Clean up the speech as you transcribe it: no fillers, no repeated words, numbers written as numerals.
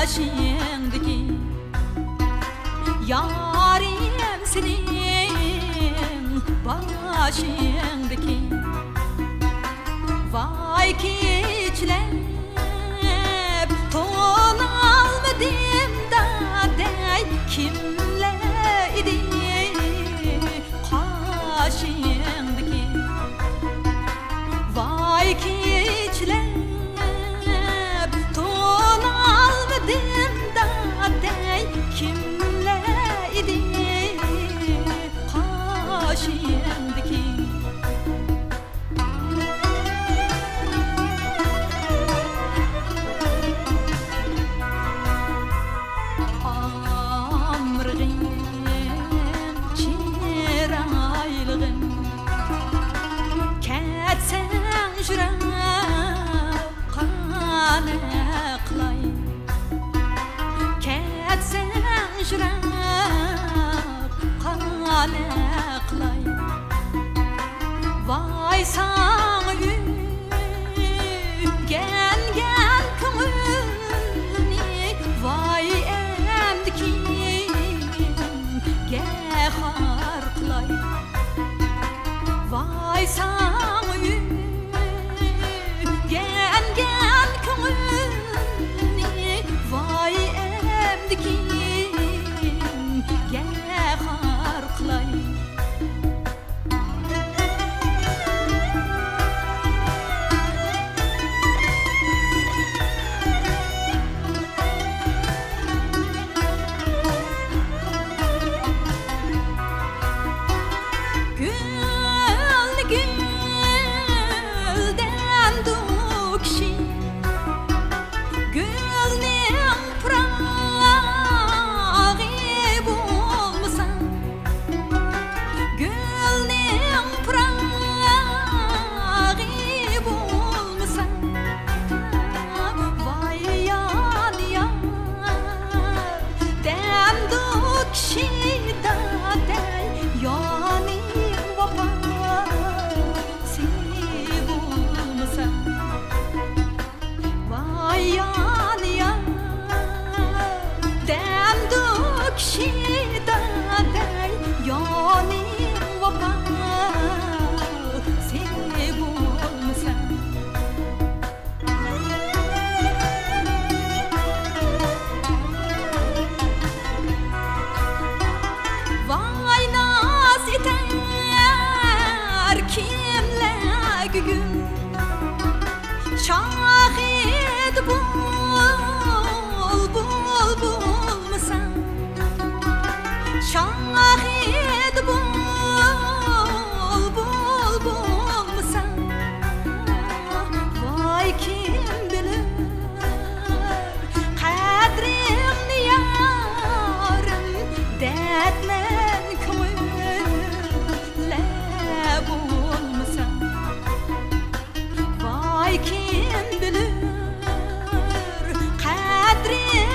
başındaki yarim senin başındaki vay ki içlep tonalmadım da dey kimle idi kaşındaki vay ki içlep tonalmadım da dey kimle idi kaşındaki vay sana gel gel kımını vay emdiki gel harklay vay sana gel gel kımını vay emdiki gel harklay şahit bul bul bulmuşsan şahit bul bul bulmuşsan vay kim bilir kadrimni yarım dertmen köyle bulmuşsan vay kim bilir kadrim